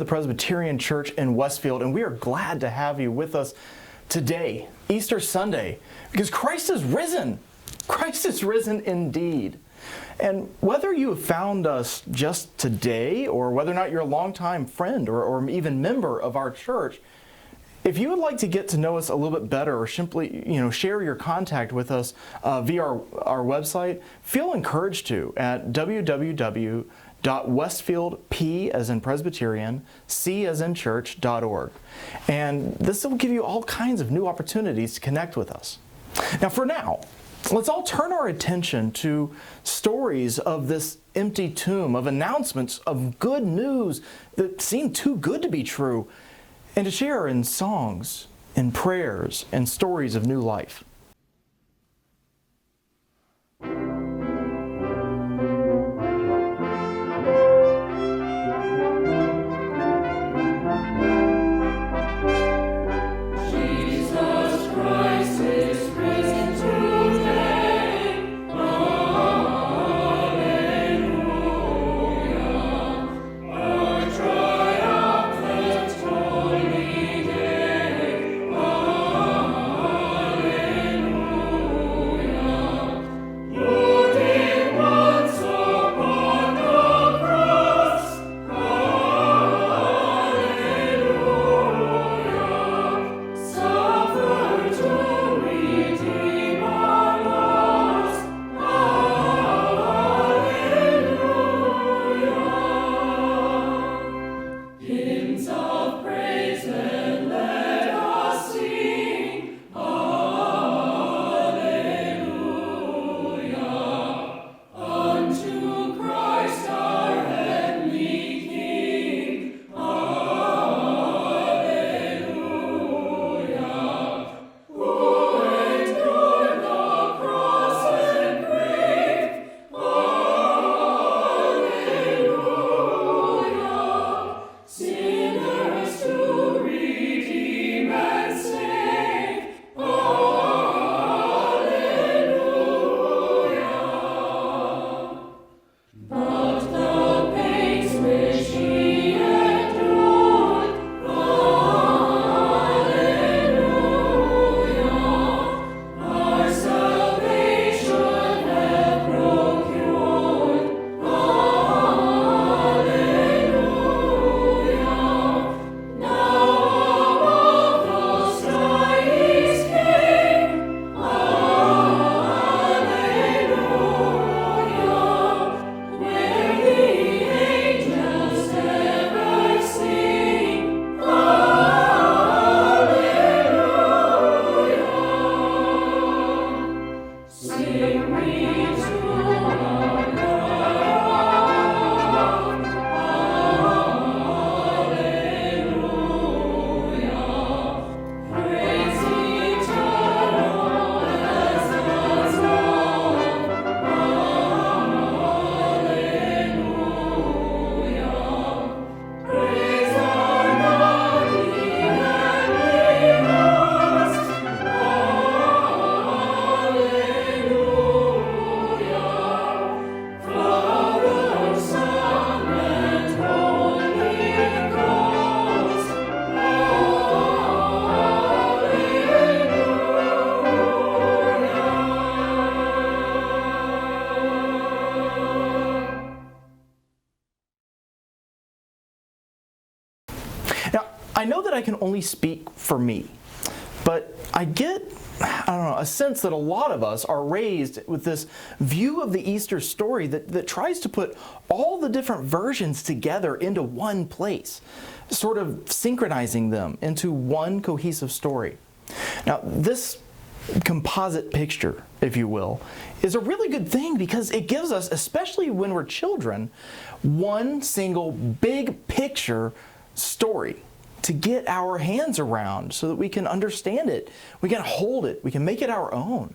the Presbyterian Church in Westfield, and we are glad to have you with us today, Easter Sunday, because Christ is risen. Christ is risen indeed. And whether you have found us just today, or whether or not you're a longtime friend or even member of our church, if you would like to get to know us a little bit better, or simply, share your contact with us via our website, feel encouraged to at www.westfieldp as in Presbyterian, C as in church.org. And this will give you all kinds of new opportunities to connect with us. Now, for now, let's all turn our attention to stories of this empty tomb, of announcements of good news that seem too good to be true, and to share in songs, in prayers, and stories of new life. I know that I can only speak for me, but I get, a sense that a lot of us are raised with this view of the Easter story that tries to put all the different versions together into one place, sort of synchronizing them into one cohesive story. Now, this composite picture, if you will, is a really good thing because it gives us, especially when we're children, one single big picture story to get our hands around so that we can understand it, we can hold it, we can make it our own.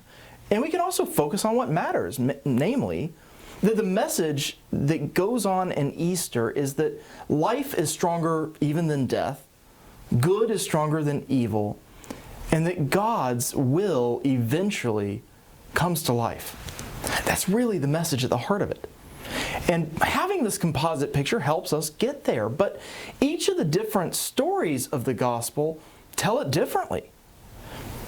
And we can also focus on what matters, namely, that the message that goes on in Easter is that life is stronger even than death, good is stronger than evil, and that God's will eventually comes to life. That's really the message at the heart of it. And having this composite picture helps us get there. But each of the different stories of the gospel tell it differently.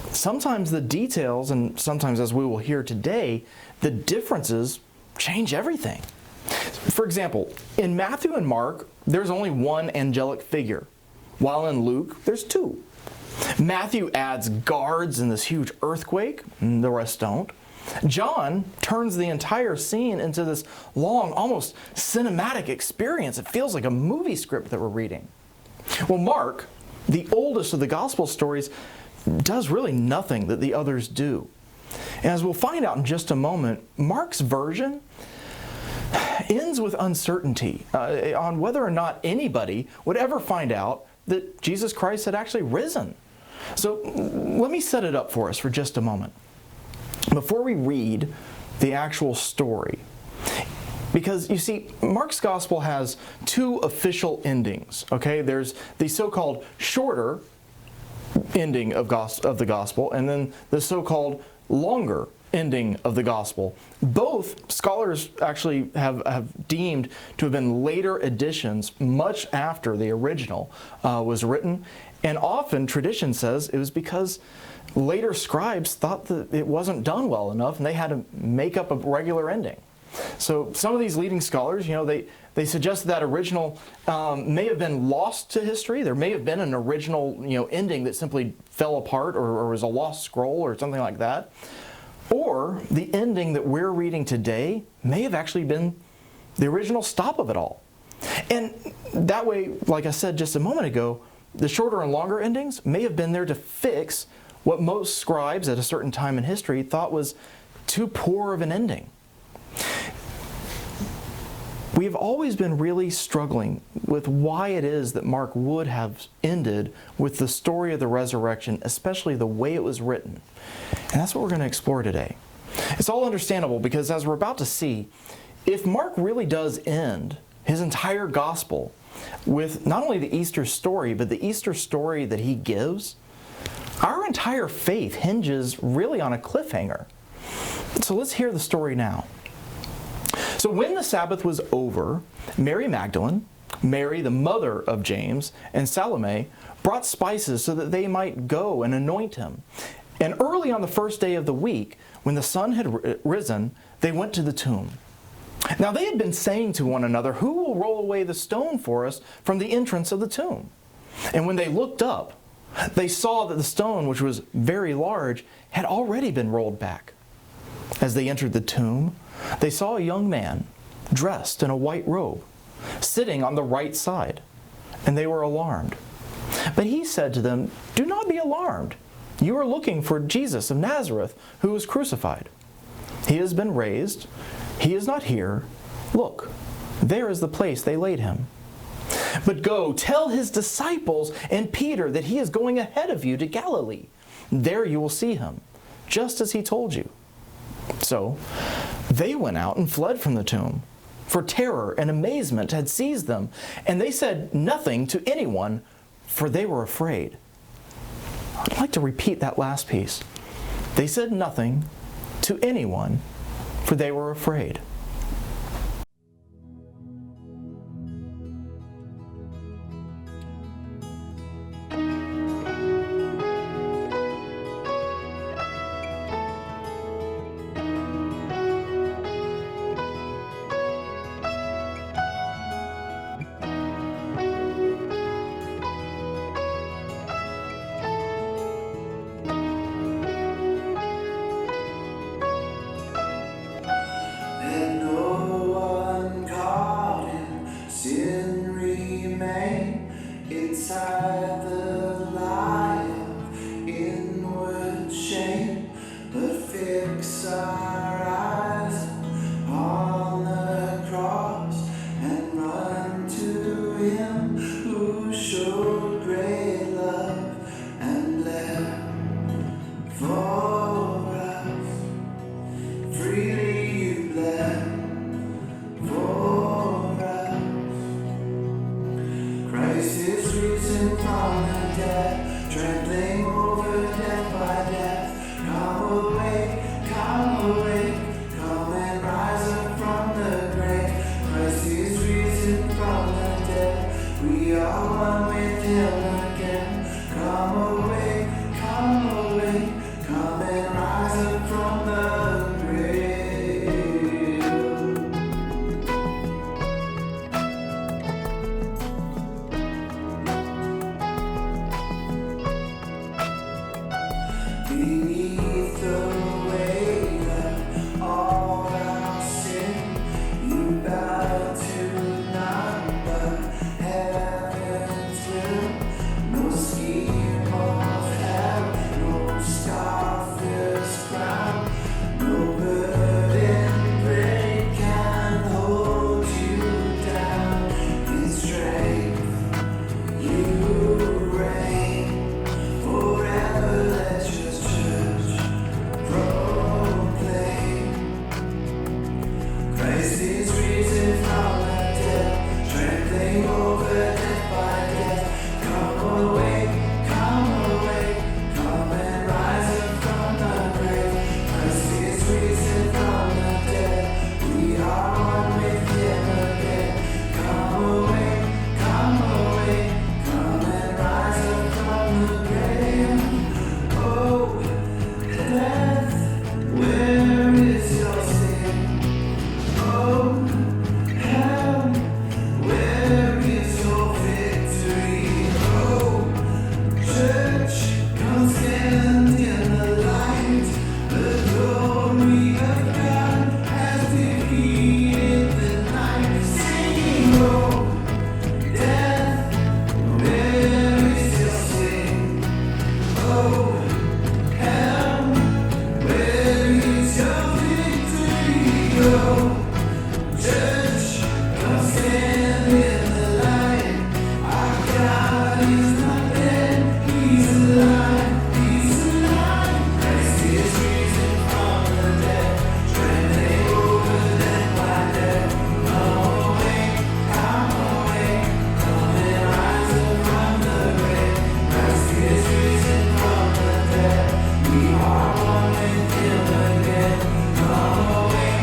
Sometimes the details, and sometimes, as we will hear today, the differences change everything. For example, in Matthew and Mark, there's only one angelic figure, while in Luke, there's two. Matthew adds guards and this huge earthquake, and the rest don't. John turns the entire scene into this long, almost cinematic experience. It feels like a movie script that we're reading. Well, Mark, the oldest of the gospel stories, does really nothing that the others do. And as we'll find out in just a moment, Mark's version ends with uncertainty on whether or not anybody would ever find out that Jesus Christ had actually risen. So let me set it up for us for just a moment before we read the actual story. Because you see, Mark's gospel has two official endings. Okay, there's the so-called shorter ending of the gospel, and then the so-called longer ending of the gospel. Both scholars actually have deemed to have been later additions much after the original was written. And often tradition says it was because later scribes thought that it wasn't done well enough and they had to make up a regular ending. So some of these leading scholars, they suggest that original may have been lost to history. There may have been an original ending that simply fell apart or was a lost scroll or something like that. Or the ending that we're reading today may have actually been the original stop of it all. And that way, like I said just a moment ago, the shorter and longer endings may have been there to fix what most scribes at a certain time in history thought was too poor of an ending. We've always been really struggling with why it is that Mark would have ended with the story of the resurrection, especially the way it was written. And that's what we're going to explore today. It's all understandable because, as we're about to see, if Mark really does end his entire gospel with not only the Easter story, but the Easter story that he gives, our entire faith hinges really on a cliffhanger. So let's hear the story now. So when the Sabbath was over, Mary Magdalene, Mary the mother of James, and Salome brought spices so that they might go and anoint him. And early on the first day of the week, when the sun had risen, they went to the tomb. Now they had been saying to one another, "Who will roll away the stone for us from the entrance of the tomb?" And when they looked up, they saw that the stone, which was very large, had already been rolled back. As they entered the tomb, they saw a young man, dressed in a white robe, sitting on the right side, and they were alarmed. But he said to them, "Do not be alarmed. You are looking for Jesus of Nazareth, who was crucified. He has been raised. He is not here. Look, there is the place they laid him. But go, tell his disciples and Peter that he is going ahead of you to Galilee. There you will see him, just as he told you." So they went out and fled from the tomb, for terror and amazement had seized them, and they said nothing to anyone, for they were afraid. I'd like to repeat that last piece. They said nothing to anyone, for they were afraid. Him again. Come away, come and rise up from the grave. Beneath the weight of all our sin, you bow to none but heaven's will. No scheme of hell, no star-fierce crown, no burden great can hold you down. In strength you reign forever. Let your church proclaim Christ is risen from the dead, trampling over death by death. Come away, come and rise up from the grave. Christ is risen from the dead, we are one with Him again. Come away, come and rise up from the grave. Oh, death, where is your sting? Oh, hell, where is your victory? Oh, church, come stand in the light. The glory of God has defeated the night. Singing, oh, death, where is your sting? Oh, hell, where is your victory? Oh, church, come stand in the light. Our God is not dead, He's alive, He's alive. Christ is risen from the dead, trampling over death by death. Come away, come and rise up from the grave. Christ is risen from the dead, we are one with Him again. Come away,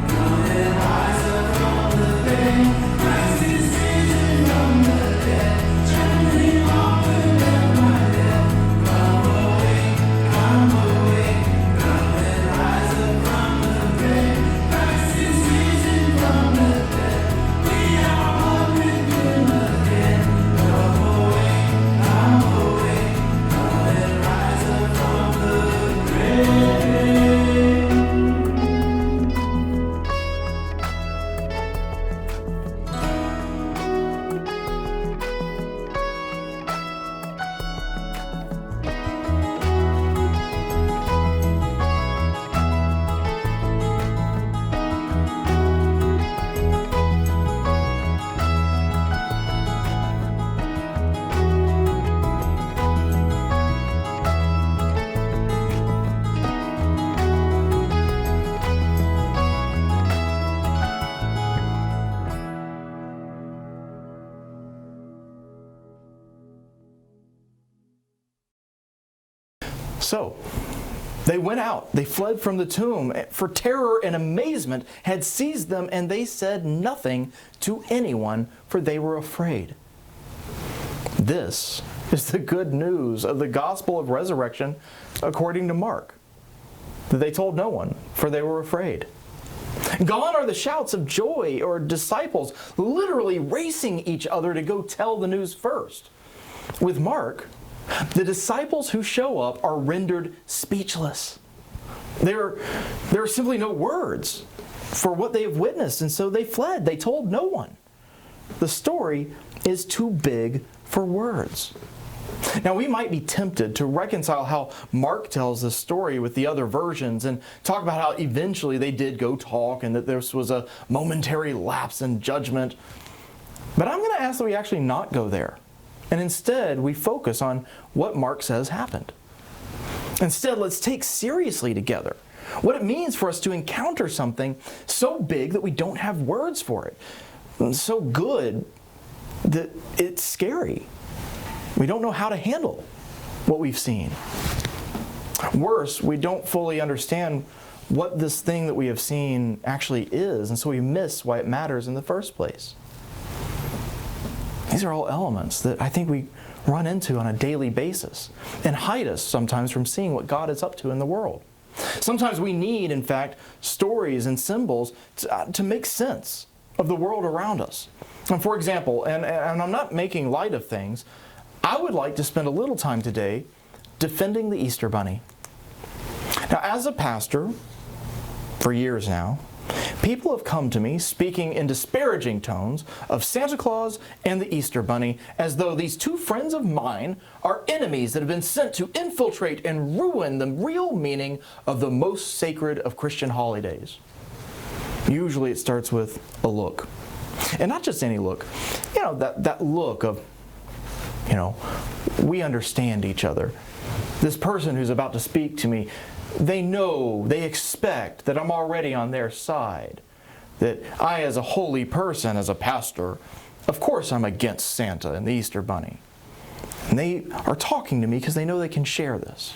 come and rise up from the grave. Christ is risen from the dead, trampling over death by death. Come away, come and rise up from the grave. Christ is risen from the dead, we are one with Him again. Come away, come and rise up from the grave. So, they went out, they fled from the tomb, for terror and amazement had seized them, and they said nothing to anyone, for they were afraid. This is the good news of the gospel of resurrection according to Mark. That they told no one, for they were afraid. Gone are the shouts of joy or disciples literally racing each other to go tell the news first. With Mark, the disciples who show up are rendered speechless. There are simply no words for what they have witnessed, and so they fled. They told no one. The story is too big for words. Now, we might be tempted to reconcile how Mark tells this story with the other versions and talk about how eventually they did go talk and that this was a momentary lapse in judgment. But I'm going to ask that we actually not go there. And instead, we focus on what Mark says happened. Instead, let's take seriously together what it means for us to encounter something so big that we don't have words for it, and so good that it's scary. We don't know how to handle what we've seen. Worse, we don't fully understand what this thing that we have seen actually is, and so we miss why it matters in the first place. These are all elements that I think we run into on a daily basis and hide us sometimes from seeing what God is up to in the world. Sometimes we need, in fact, stories and symbols to make sense of the world around us. And for example, and I'm not making light of things, I would like to spend a little time today defending the Easter Bunny. Now, as a pastor for years now, people have come to me speaking in disparaging tones of Santa Claus and the Easter Bunny as though these two friends of mine are enemies that have been sent to infiltrate and ruin the real meaning of the most sacred of Christian holidays. Usually it starts with a look. And not just any look. You know, that look of, we understand each other. This person who's about to speak to me, they know, they expect that I'm already on their side. That I, as a holy person, as a pastor, of course I'm against Santa and the Easter Bunny. And they are talking to me because they know they can share this.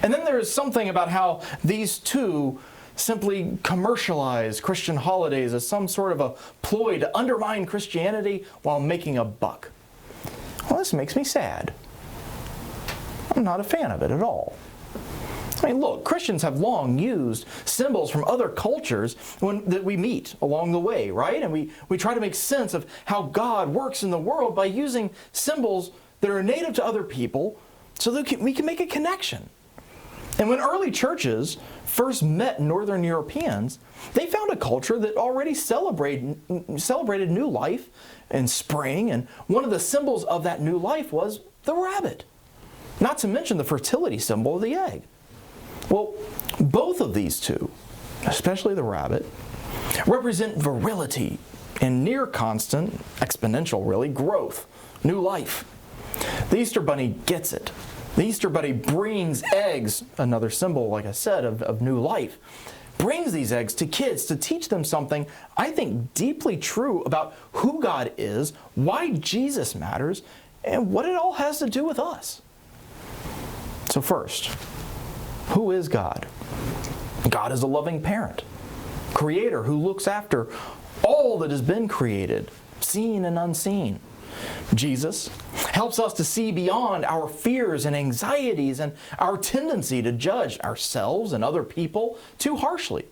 And then there is something about how these two simply commercialize Christian holidays as some sort of a ploy to undermine Christianity while making a buck. Well, this makes me sad. I'm not a fan of it at all. I mean, look, Christians have long used symbols from other cultures that we meet along the way, right? And we try to make sense of how God works in the world by using symbols that are native to other people so that we can make a connection. And when early churches first met Northern Europeans, they found a culture that already celebrated new life and spring, and one of the symbols of that new life was the rabbit, not to mention the fertility symbol of the egg. Well, both of these two, especially the rabbit, represent virility and near constant, exponential really, growth, new life. The Easter Bunny gets it. The Easter Bunny brings eggs, another symbol, like I said, of new life, brings these eggs to kids to teach them something I think deeply true about who God is, why Jesus matters, and what it all has to do with us. So first, who is God? God is a loving parent, creator who looks after all that has been created, seen and unseen. Jesus helps us to see beyond our fears and anxieties and our tendency to judge ourselves and other people too harshly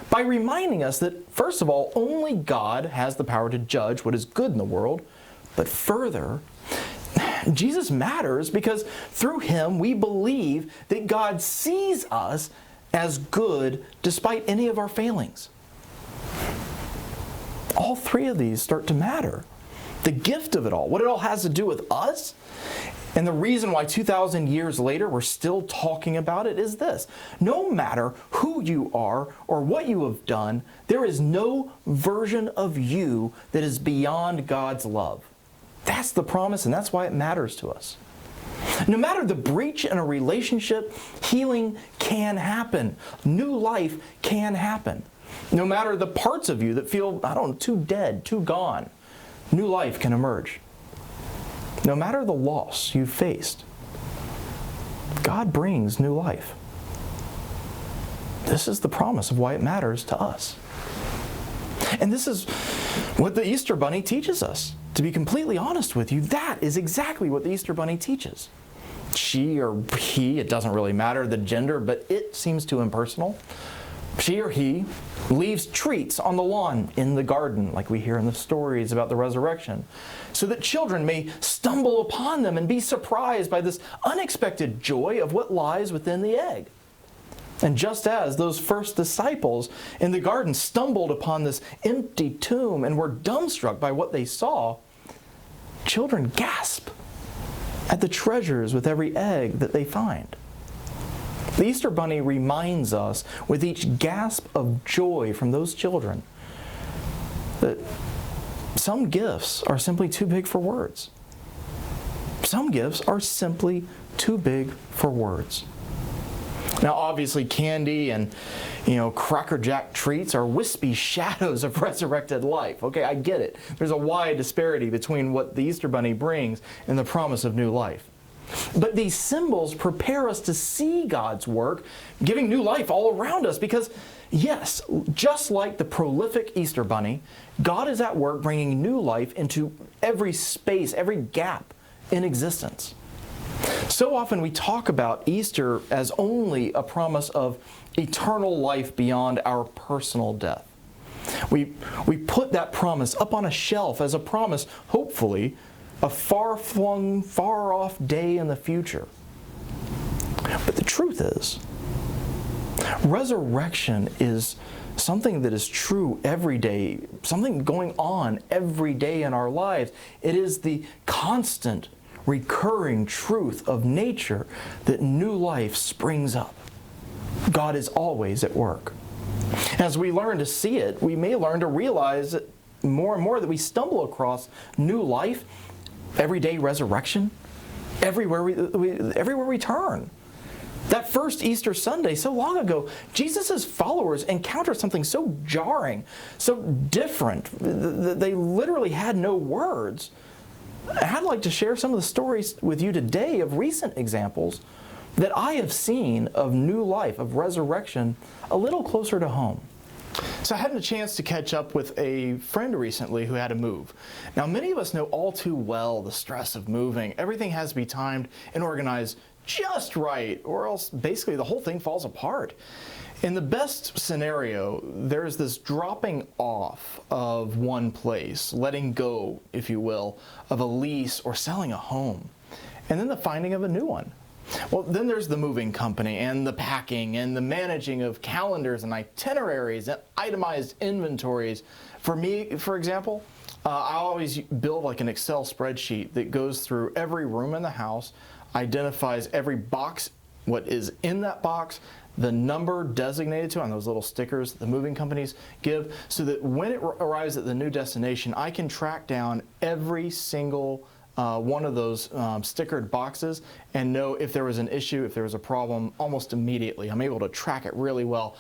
by reminding us that, first of all, only God has the power to judge what is good in the world, but further, Jesus matters because through Him we believe that God sees us as good despite any of our failings. All three of these start to matter. The gift of it all, what it all has to do with us, and the reason why 2,000 years later we're still talking about it is this. No matter who you are or what you have done, there is no version of you that is beyond God's love. That's the promise, and that's why it matters to us. No matter the breach in a relationship, healing can happen. New life can happen. No matter the parts of you that feel, too dead, too gone, new life can emerge. No matter the loss you've faced, God brings new life. This is the promise of why it matters to us. And this is what the Easter Bunny teaches us. To be completely honest with you, that is exactly what the Easter Bunny teaches. She or he, it doesn't really matter the gender, but it seems too impersonal. She or he leaves treats on the lawn in the garden, like we hear in the stories about the resurrection, so that children may stumble upon them and be surprised by this unexpected joy of what lies within the egg. And just as those first disciples in the garden stumbled upon this empty tomb and were dumbstruck by what they saw, children gasp at the treasures with every egg that they find. The Easter Bunny reminds us with each gasp of joy from those children that some gifts are simply too big for words. Some gifts are simply too big for words. Now, obviously, candy and, Cracker Jack treats are wispy shadows of resurrected life. Okay, I get it. There's a wide disparity between what the Easter Bunny brings and the promise of new life. But these symbols prepare us to see God's work, giving new life all around us, because Yes, just like the prolific Easter Bunny, God is at work bringing new life into every space, every gap in existence. So often we talk about Easter as only a promise of eternal life beyond our personal death. We put that promise up on a shelf as a promise, hopefully, a far-flung, far-off day in the future. But the truth is, resurrection is something that is true every day, something going on every day in our lives. It is the constant, recurring truth of nature that new life springs up. God is always at work. As we learn to see it, we may learn to realize that more and more that we stumble across new life, everyday resurrection, everywhere we turn. That first Easter Sunday, so long ago, Jesus' followers encountered something so jarring, so different, that they literally had no words. I'd like to share some of the stories with you today of recent examples that I have seen of new life, of resurrection, a little closer to home. So I had a chance to catch up with a friend recently who had to move. Now, many of us know all too well the stress of moving. Everything has to be timed and organized just right, or else basically the whole thing falls apart. In the best scenario, there's this dropping off of one place, letting go, if you will, of a lease or selling a home, and then the finding of a new one. Well, then there's the moving company and the packing and the managing of calendars and itineraries and itemized inventories. For me, for example, I always build like an Excel spreadsheet that goes through every room in the house, identifies every box, what is in that box, the number designated to on those little stickers the moving companies give, so that when it arrives at the new destination, I can track down every single one of those stickered boxes and know if there was an issue, if there was a problem, almost immediately. I'm able to track it really well.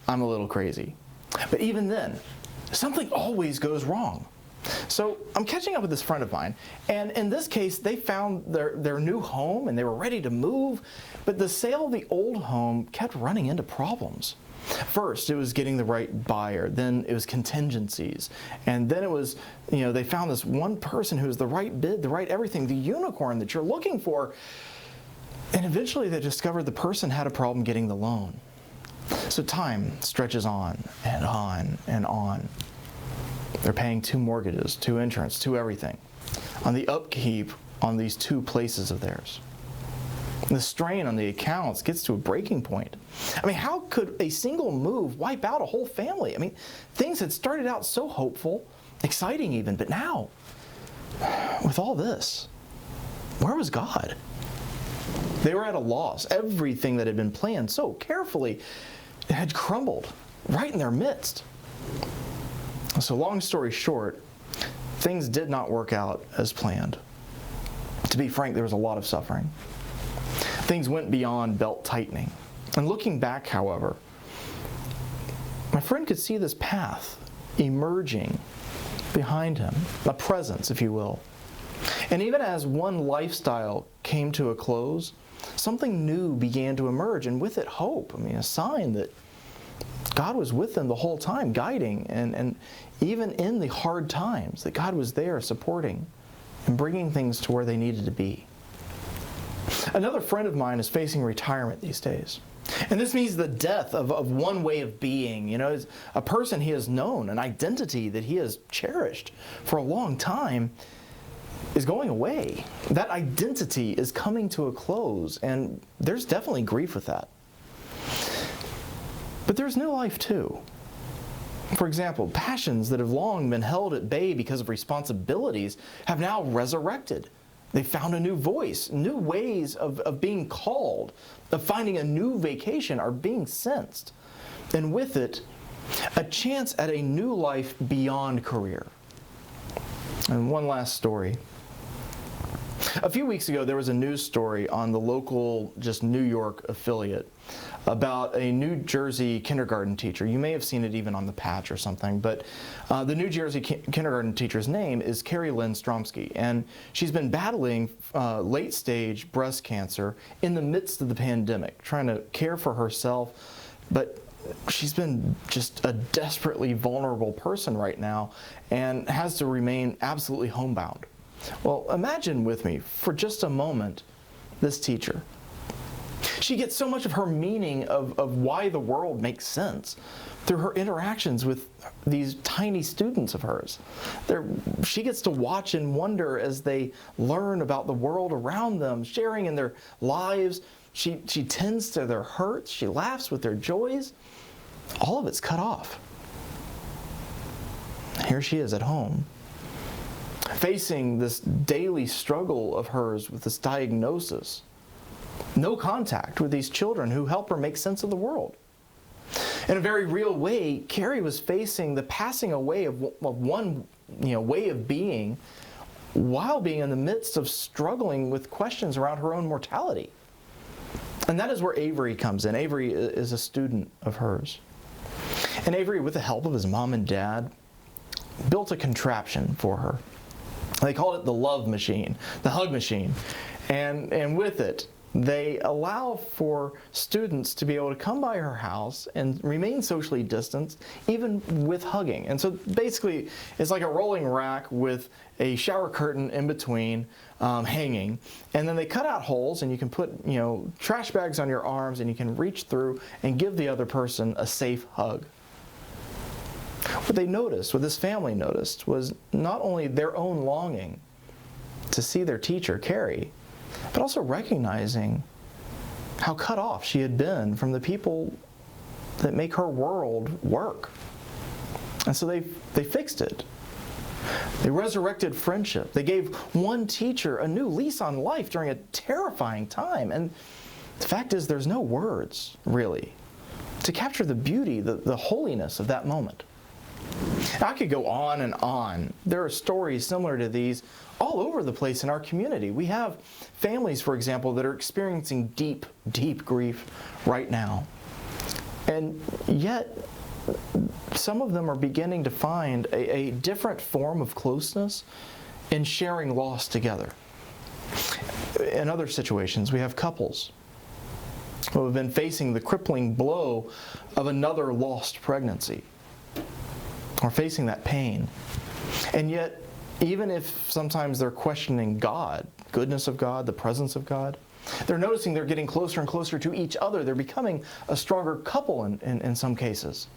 I'm a little crazy. But even then, something always goes wrong. So I'm catching up with this friend of mine, and in this case, they found their new home and they were ready to move, but the sale of the old home kept running into problems. First, it was getting the right buyer, then it was contingencies, and then it was, they found this one person who was the right bid, the right everything, the unicorn that you're looking for, and eventually they discovered the person had a problem getting the loan. So time stretches on and on and on. They're paying 2 mortgages, 2 insurance, 2 everything on the upkeep on these 2 places of theirs. The strain on the accounts gets to a breaking point. I mean, how could a single move wipe out a whole family? I mean, things had started out so hopeful, exciting even, but now, with all this, where was God? They were at a loss. Everything that had been planned so carefully had crumbled right in their midst. So long story short, things did not work out as planned. To be frank, there was a lot of suffering. Things went beyond belt tightening. And looking back, however, my friend could see this path emerging behind him, a presence, if you will. And even as one lifestyle came to a close, something new began to emerge, and with it, hope. I mean, a sign that God was with them the whole time, guiding, and even in the hard times, that God was there supporting and bringing things to where they needed to be. Another friend of mine is facing retirement these days. And this means the death of one way of being, a person he has known, an identity that he has cherished for a long time is going away. That identity is coming to a close, and there's definitely grief with that. But there's new life too. For example, passions that have long been held at bay because of responsibilities have now resurrected. They found a new voice, new ways of being called, of finding a new vacation are being sensed. And with it, a chance at a new life beyond career. And one last story. A few weeks ago, there was a news story on the local, just New York affiliate about a New Jersey kindergarten teacher. You may have seen it even on the patch or something, but the New Jersey kindergarten teacher's name is Carrie Lynn Stromsky, and she's been battling late-stage breast cancer in the midst of the pandemic, trying to care for herself, but she's been just a desperately vulnerable person right now and has to remain absolutely homebound. Well, imagine with me for just a moment this teacher. She gets so much of her meaning of why the world makes sense through her interactions with these tiny students of hers. She gets to watch and wonder as they learn about the world around them, sharing in their lives. She tends to their hurts. She laughs with their joys. All of it's cut off. Here she is at home, facing this daily struggle of hers with this diagnosis. No contact with these children who help her make sense of the world. In a very real way, Carrie was facing the passing away of one way of being while being in the midst of struggling with questions around her own mortality. And that is where Avery comes in. Avery is a student of hers. And Avery, with the help of his mom and dad, built a contraption for her. They called it the love machine, the hug machine. And with it, they allow for students to be able to come by her house and remain socially distanced, even with hugging. And so basically, it's like a rolling rack with a shower curtain in between, hanging. And then they cut out holes, and you can put, trash bags on your arms, and you can reach through and give the other person a safe hug. What they noticed, what this family noticed, was not only their own longing to see their teacher, Carrie, but also recognizing how cut off she had been from the people that make her world work. And so they fixed it. They resurrected friendship. They gave one teacher a new lease on life during a terrifying time. And the fact is, there's no words, really, to capture the beauty, the holiness of that moment. I could go on and on. There are stories similar to these all over the place in our community. We have families, for example, that are experiencing deep, deep grief right now. And yet, some of them are beginning to find a different form of closeness in sharing loss together. In other situations, we have couples who have been facing the crippling blow of another lost pregnancy, or facing that pain. And yet, even if sometimes they're questioning God, goodness of God, the presence of God, they're noticing they're getting closer and closer to each other. They're becoming a stronger couple in some cases.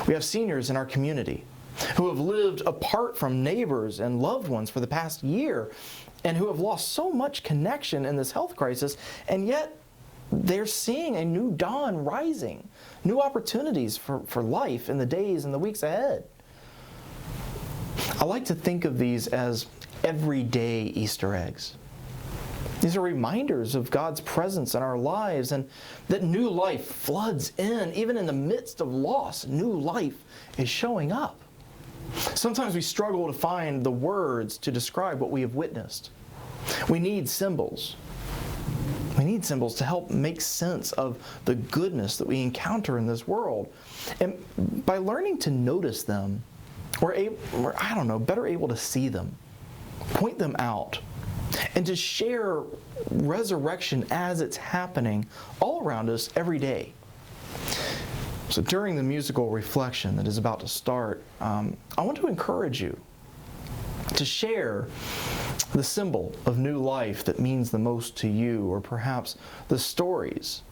We have seniors in our community who have lived apart from neighbors and loved ones for the past year, and who have lost so much connection in this health crisis, and yet they're seeing a new dawn rising, new opportunities for life in the days and the weeks ahead. I like to think of these as everyday Easter eggs. These are reminders of God's presence in our lives, and that new life floods in. Even in the midst of loss, new life is showing up. Sometimes we struggle to find the words to describe what we have witnessed. We need symbols. We need symbols to help make sense of the goodness that we encounter in this world. And by learning to notice them, we're better able to see them, point them out, and to share resurrection as it's happening all around us every day. So during the musical reflection that is about to start, I want to encourage you to share the symbol of new life that means the most to you, or perhaps the stories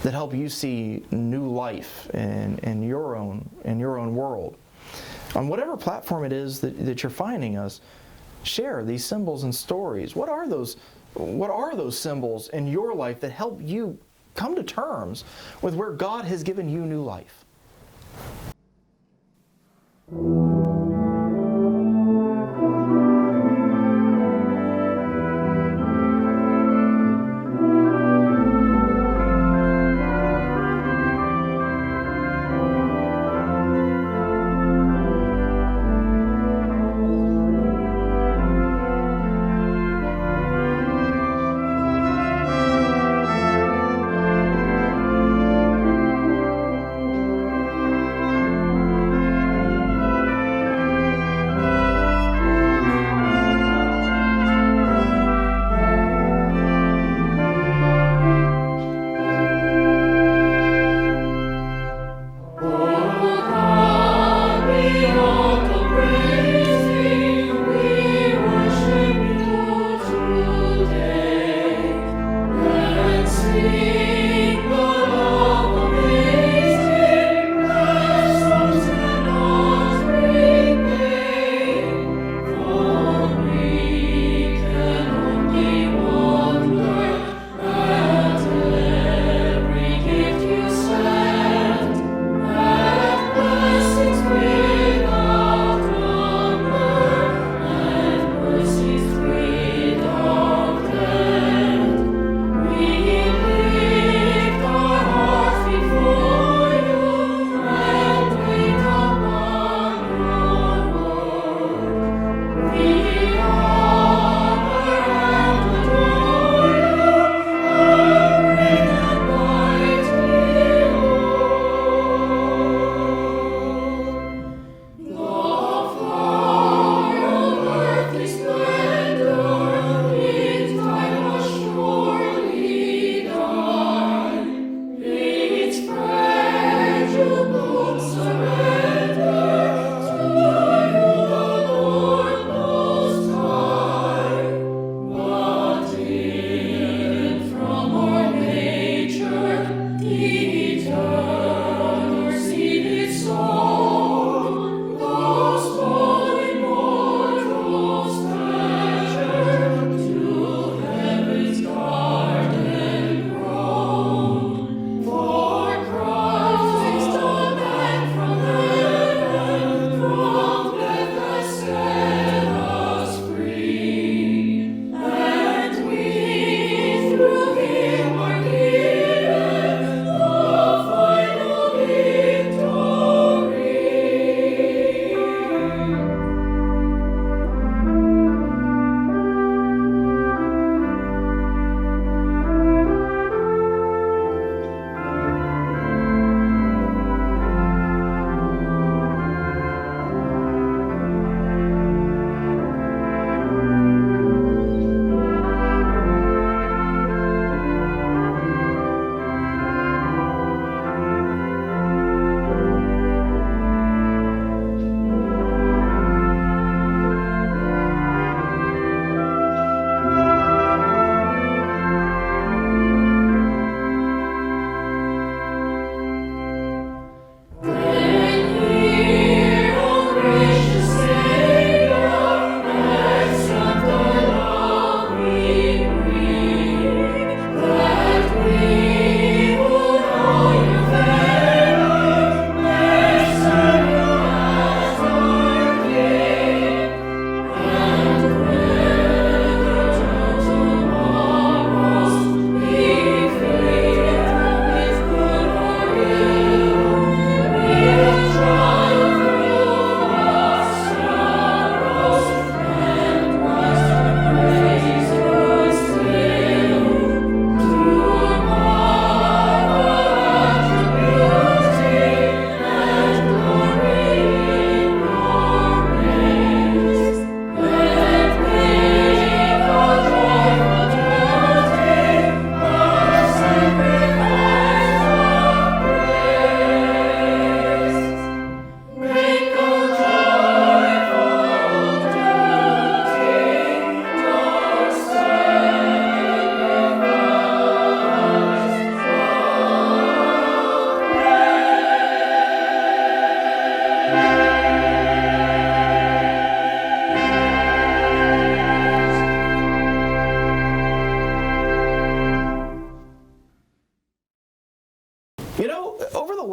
that help you see new life in your own world. On whatever platform it is that you're finding us, share these symbols and stories. What are those symbols in your life that help you come to terms with where God has given you new life?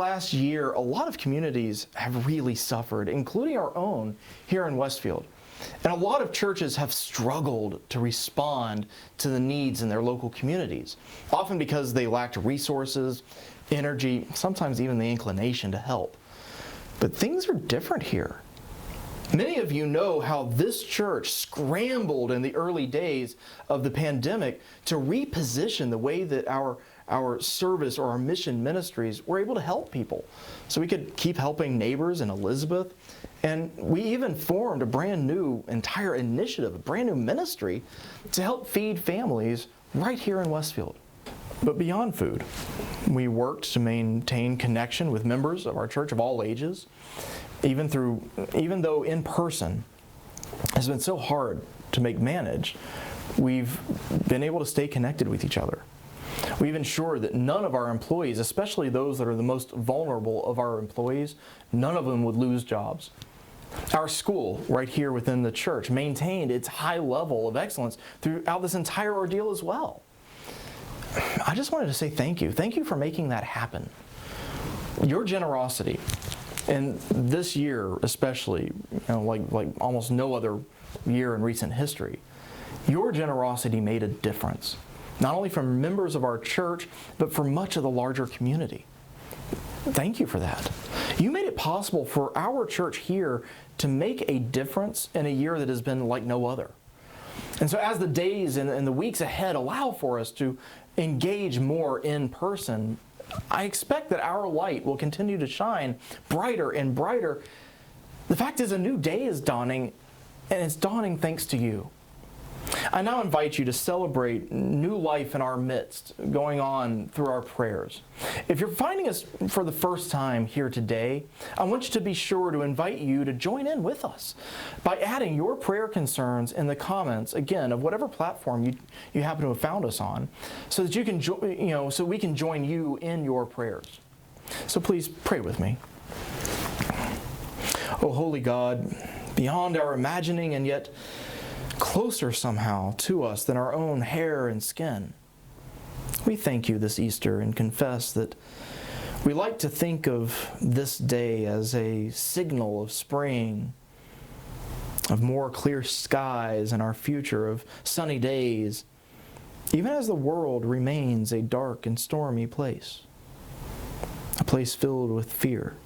last year, a lot of communities have really suffered, including our own here in Westfield. And a lot of churches have struggled to respond to the needs in their local communities, often because they lacked resources, energy, sometimes even the inclination to help. But things are different here. Many of you know how this church scrambled in the early days of the pandemic to reposition the way that our service or our mission ministries were able to help people. So we could keep helping neighbors in Elizabeth. And we even formed a brand new entire initiative, a brand new ministry to help feed families right here in Westfield. But beyond food, we worked to maintain connection with members of our church of all ages, even though in person has been so hard to manage, we've been able to stay connected with each other. We've ensured that none of our employees, especially those that are the most vulnerable of our employees, none of them would lose jobs. Our school, right here within the church, maintained its high level of excellence throughout this entire ordeal as well. I just wanted to say thank you. Thank you for making that happen. Your generosity, and this year especially, like almost no other year in recent history, your generosity made a difference, not only for members of our church, but for much of the larger community. Thank you for that. You made it possible for our church here to make a difference in a year that has been like no other. And so as the days and the weeks ahead allow for us to engage more in person, I expect that our light will continue to shine brighter and brighter. The fact is, a new day is dawning, and it's dawning thanks to you. I now invite you to celebrate new life in our midst, going on through our prayers. If you're finding us for the first time here today, I want you to be sure to invite you to join in with us by adding your prayer concerns in the comments, again, of whatever platform you happen to have found us on, so that you can so we can join you in your prayers. So please pray with me. Oh, holy God, beyond our imagining and yet closer somehow to us than our own hair and skin, we thank you this Easter and confess that we like to think of this day as a signal of spring, of more clear skies and our future of sunny days, even as the world remains a dark and stormy place, a place filled with fear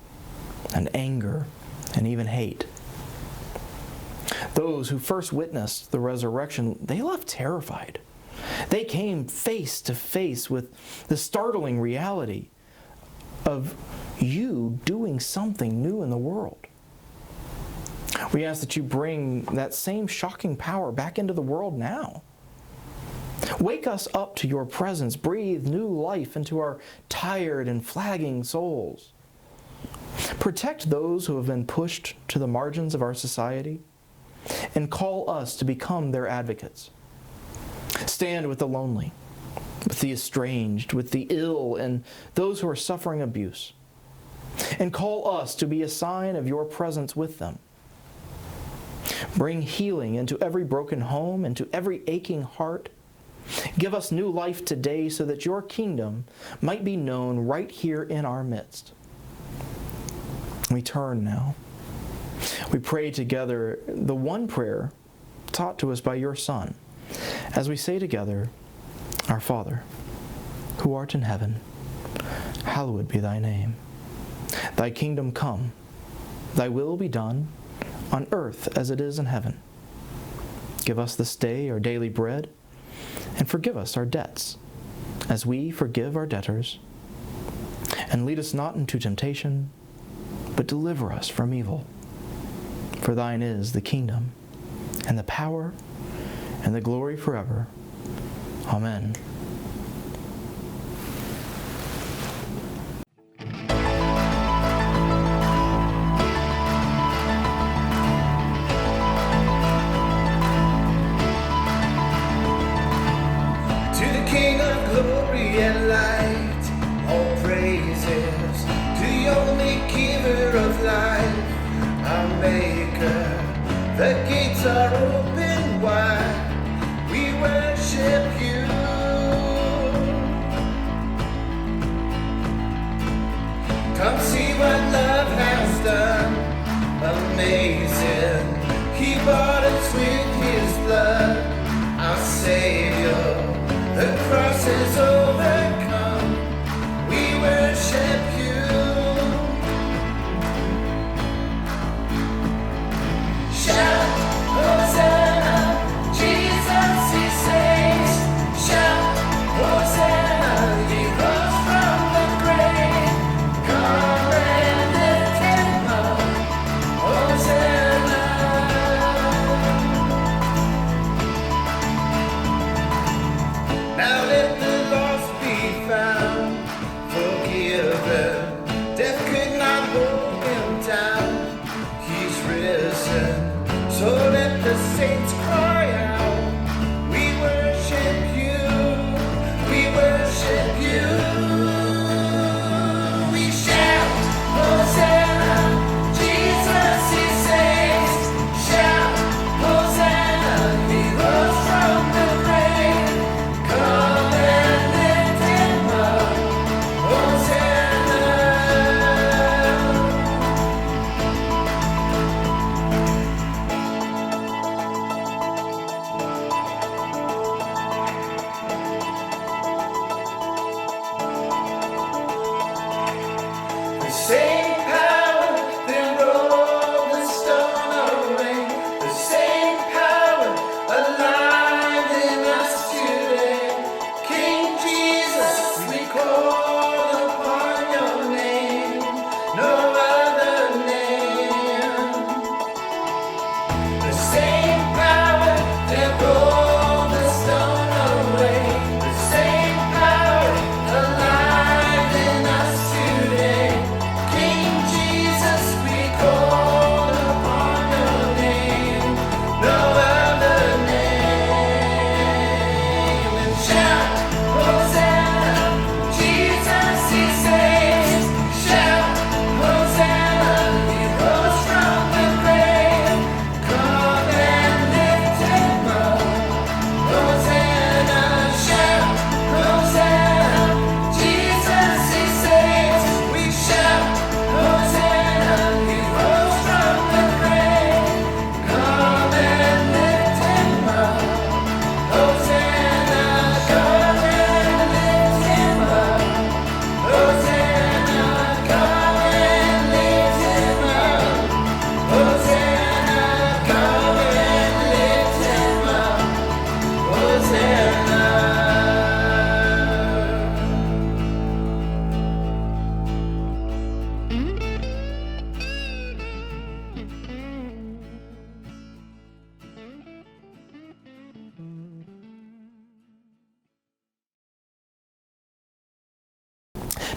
and anger and even hate. Those who first witnessed the resurrection, they left terrified. They came face to face with the startling reality of you doing something new in the world. We ask that you bring that same shocking power back into the world now. Wake us up to your presence. Breathe new life into our tired and flagging souls. Protect those who have been pushed to the margins of our society, and call us to become their advocates. Stand with the lonely, with the estranged, with the ill, and those who are suffering abuse. And call us to be a sign of your presence with them. Bring healing into every broken home, into every aching heart. Give us new life today so that your kingdom might be known right here in our midst. We turn now. We pray together the one prayer taught to us by your Son, as we say together, Our Father, who art in heaven, hallowed be thy name. Thy kingdom come, thy will be done, on earth as it is in heaven. Give us this day our daily bread, and forgive us our debts, as we forgive our debtors. And lead us not into temptation, but deliver us from evil. For thine is the kingdom, and the power, and the glory forever. Amen. To the King of glory and light, all praises. To the only giver of life, our Maker. The gates are open wide, we worship you. Come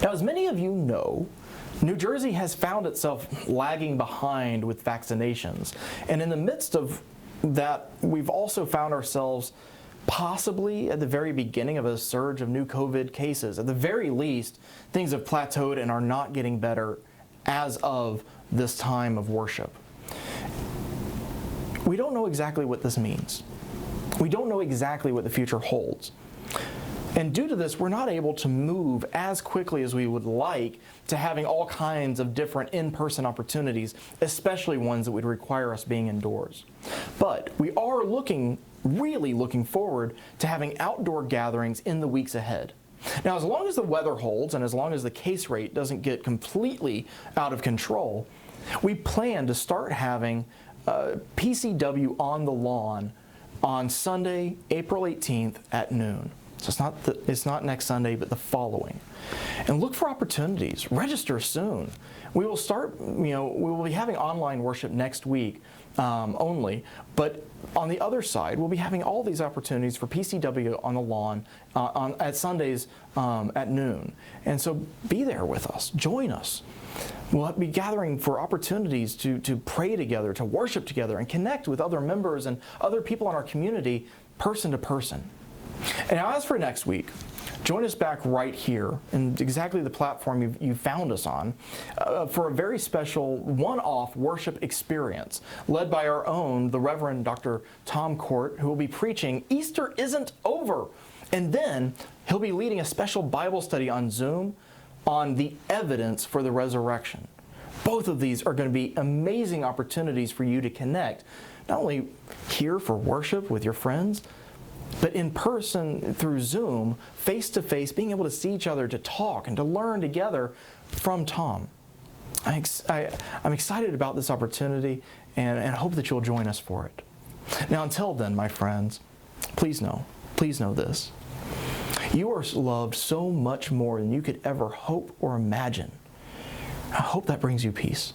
Now, as many of you know, New Jersey has found itself lagging behind with vaccinations. And in the midst of that, we've also found ourselves possibly at the very beginning of a surge of new COVID cases. At the very least, things have plateaued and are not getting better as of this time of worship. We don't know exactly what this means. We don't know exactly what the future holds. And due to this, we're not able to move as quickly as we would like to having all kinds of different in-person opportunities, especially ones that would require us being indoors. But we are really looking forward to having outdoor gatherings in the weeks ahead. Now, as long as the weather holds and as long as the case rate doesn't get completely out of control, we plan to start having PCW on the lawn on Sunday, April 18th at noon. So it's not next Sunday, but the following. And look for opportunities. Register soon. We will start, we will be having online worship next week only, but on the other side, we'll be having all these opportunities for PCW on the lawn at Sundays at noon. And so be there with us. Join us. We'll be gathering for opportunities to pray together, to worship together, and connect with other members and other people in our community person to person. And now as for next week, join us back right here in exactly the platform you found us on for a very special one-off worship experience led by our own, the Reverend Dr. Tom Court, who will be preaching Easter Isn't Over. And then he'll be leading a special Bible study on Zoom on the evidence for the resurrection. Both of these are going to be amazing opportunities for you to connect, not only here for worship with your friends, but in person through Zoom, face-to-face, being able to see each other, to talk and to learn together from Tom. I'm excited about this opportunity and hope that you'll join us for it. Now, until then, my friends, please know this. You are loved so much more than you could ever hope or imagine. I hope that brings you peace.